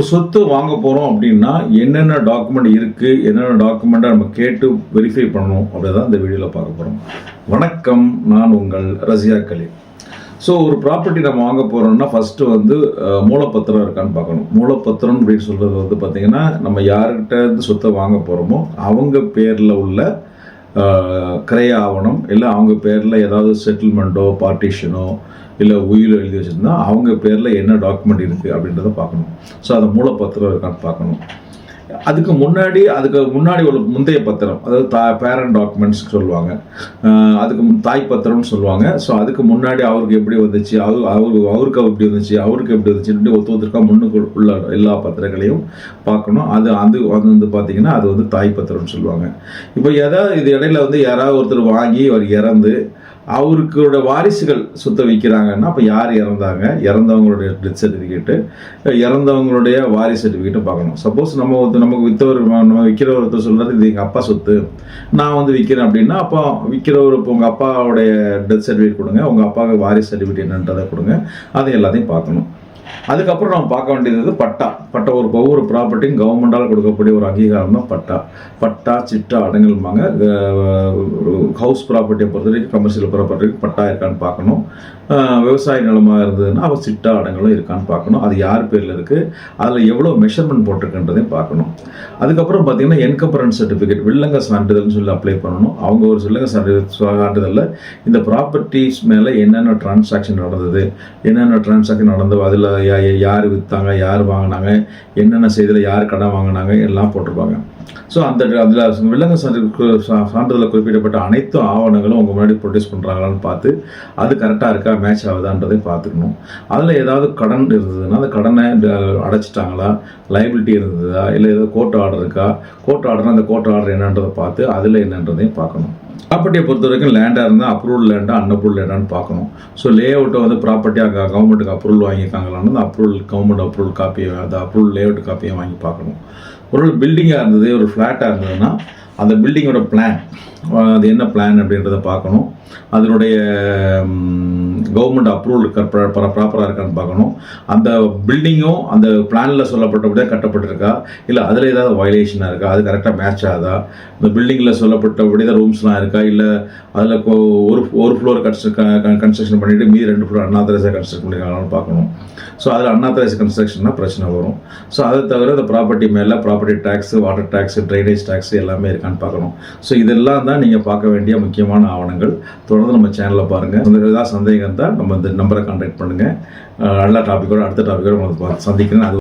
சொத்து வாங்க போகிறோம் அப்படின்னா என்னென்ன டாக்குமெண்ட் இருக்குது, என்னென்ன டாக்குமெண்ட்டை நம்ம கேட்டு வெரிஃபை பண்ணணும் அப்படிதான் இந்த வீடியோவில் பார்க்க போகிறோம். வணக்கம், நான் உங்கள் ரசியா கலீல். ஸோ ஒரு ப்ராப்பர்ட்டி நம்ம வாங்க போகிறோம்னா ஃபஸ்ட்டு வந்து மூலப்பத்திரம் இருக்கான்னு பார்க்கணும். மூலப்பத்திரம் அப்படின்னு சொல்கிறது வந்து பார்த்திங்கன்னா, நம்ம யார்கிட்ட இருந்து சொத்தை வாங்க போகிறோமோ அவங்க பேரில் உள்ள கிரைய ஆவணம், இல்லை அவங்க பேரில் ஏதாவது செட்டில்மெண்ட்டோ பார்ட்டிஷனோ இல்லை உயிர் எழுதி வச்சுருந்தா அவங்க பேரில் என்ன டாக்குமெண்ட் இருக்குது அப்படின்றத பார்க்கணும். ஸோ அந்த மூலப்பத்திரம் இருக்கான்னு பார்க்கணும். அதுக்கு முன்னாடி உள்ள முந்தைய பத்திரம், அதாவது பேரண்ட் டாக்குமெண்ட்ஸ் சொல்லுவாங்க, அதுக்கு தாய் பத்திரம்னு சொல்லுவாங்க. ஸோ அதுக்கு முன்னாடி அவருக்கு எப்படி வந்துச்சு, அவருக்கு எப்படி வந்துச்சுன்னு ஒருத்தருக்கா முன்னுக்கு உள்ள எல்லா பத்திரங்களையும் பார்க்கணும். அது வந்து பார்த்தீங்கன்னா அது வந்து தாய் பத்திரம்னு சொல்லுவாங்க. இப்போ இது இடையில வந்து யாராவது ஒருத்தர் வாங்கி அவர் இறந்து அவருக்கோட வாரிசுகள் சொத்தை விற்கிறாங்கன்னா அப்போ யார் இறந்தாங்க, இறந்தவங்களுடைய டெத் சர்டிஃபிகேட்டு, இறந்தவங்களுடைய வாரிசு சர்டிஃபிகேட்டும் பார்க்கணும். சப்போஸ் நமக்கு நம்ம விற்கிற ஒருத்தர் சொல்கிறது இது எங்கள் அப்பா சொத்து, நான் வந்து விற்கிறேன் அப்படின்னா அப்போ விற்கிறவர் இப்போ உங்கள் அப்பாவுடைய டெத் சர்டிஃபிகேட் கொடுங்க, உங்கள் அப்பாவுக்கு வாரிசு சர்டிஃபிகேட் என்னன்றதை கொடுங்க, அதை எல்லாத்தையும் பார்க்கணும். அதுக்கப்புறம் நம்ம பார்க்க வேண்டியது பட்டா. ஒவ்வொரு ப்ராப்பர்ட்டியும் கவர்மெண்டால் கொடுக்கக்கூடிய ஒரு அங்கீகாரம் தான் பட்டா சிட்டா அடங்கல்மாங்க. ஹவுஸ் ப்ராப்பர்ட்டியை பொறுத்த வரைக்கும் கமர்ஷியல் ப்ராப்பர்ட்டிக்கு பட்டா இருக்கான்னு பார்க்கணும். விவசாய நிலமாக இருந்ததுன்னா அவள் சிட்டா அடங்கலும் இருக்கான்னு பார்க்கணும். அது யார் பேரில் இருக்குது, அதில் எவ்வளோ மெஷர்மெண்ட் போட்டிருக்குன்றதையும் பார்க்கணும். அதுக்கப்புறம் பார்த்தீங்கன்னா என்கம்பரன்ஸ் சர்டிஃபிகேட், வில்லங்க சான்றிதழ்னு சொல்லி அப்ளை பண்ணணும். அவங்க ஒரு வில்லங்க சான்றிதழில் இந்த ப்ராப்பர்ட்டிஸ் மேலே என்னென்ன டிரான்சாக்ஷன் நடந்தது, அதில் யார் விற்றாங்க, யார் வாங்கினாங்க, என்னென்ன செய்தியில் யார் கடன் வாங்கினாங்க எல்லாம் போட்டிருப்பாங்க. ஸோ அதில் வில்லங்க சான்றிதழில் குறிப்பிடப்பட்ட அனைத்து ஆவணங்களும் உங்கள் முன்னாடி ப்ரொடியூஸ் பண்ணுறாங்களான்னு பார்த்து அது கரெக்டாக இருக்கா, மேட்ச் ஆகுதான்றதையும் பார்த்துக்கணும். அதில் ஏதாவது கடன் இருந்ததுன்னா அந்த கடனை அடைச்சிட்டாங்களா, லைபிலிட்டி இருந்ததா, இல்லை ஏதாவது கோர்ட் ஆர்டர் இருக்கா, கோர்ட் ஆர்டர்னா அந்த கோர்ட் ஆர்டர் என்னன்றதை பார்த்து அதில் என்னன்றதையும் பார்க்கணும். ப்ராப்பர்ட்டியை பொறுத்த வரைக்கும் லேண்டாக இருந்தால் அப்ரூவல் லேண்டா அன்அப்ரூவல் லேண்டான்னு பார்க்கணும். ஸோ லே அவுட்டை வந்து ப்ராப்பர்ட்டியாக கவர்மெண்ட்டுக்கு அப்ரூவல் வாங்கியிருக்காங்களான்னு அந்த கவர்மெண்ட் அப்ரூவல் காப்பியை, அந்த அப்ரூவல் லே அவுட் காப்பியை வாங்கி பார்க்கணும். ஒரு பில்டிங்காக இருந்தது, ஒரு ஃப்ளாட்டாக இருந்ததுன்னா அந்த பில்டிங்கோட பிளான், அது என்ன பிளான் அப்படின்றத பார்க்கணும். அதனுடைய கவர்மெண்ட் அப்ரூவல் ப்ராப்பராக இருக்கான்னு பார்க்கணும். அந்த பில்டிங்கும் அந்த பிளானில் சொல்லப்பட்டபடியாக கட்டப்பட்டிருக்கா, இல்லை அதில் ஏதாவது வயலேஷனாக இருக்கா, அது கரெக்டாக மேட்ச் ஆகுதா, இந்த பில்டிங்கில் சொல்லப்பட்டபடி தான் ரூம்ஸ்லாம் இருக்கா, இல்லை அதில் ஒரு ஃப்ளோர் கன்ஸ்ட்ரக்ஷன் பண்ணிவிட்டு மீதி 2 ஃப்ளோர் அன்ஆத்தரைஸாக கன்ஸ்ட்ரக்ட் பண்ணியிருக்காங்கன்னு பார்க்கணும். ஸோ அதில் அன்ஆத்தரைஸ் கன்ஸ்ட்ரக்ஷன்னா பிரச்சனை வரும். ஸோ அதை தவிர அந்த ப்ராப்பர்ட்டி மேலே property tax, water tax, drainage tax எல்லாமே இருக்கான்னு பார்க்கணும். ஸோ இதெல்லாம் தான் நீங்கள் பார்க்க வேண்டிய முக்கியமான ஆவணங்கள். தொடர்ந்து நம்ம சேனலில் பாருங்கள். ஏதாவது சந்தேகம் தான் நம்ம இந்த நம்பரை கான்டாக்ட் பண்ணுங்கள். நல்ல டாப்பிக்கோட அடுத்த டாப்பிக்கோட உங்களுக்கு சந்திக்கிறேன். அது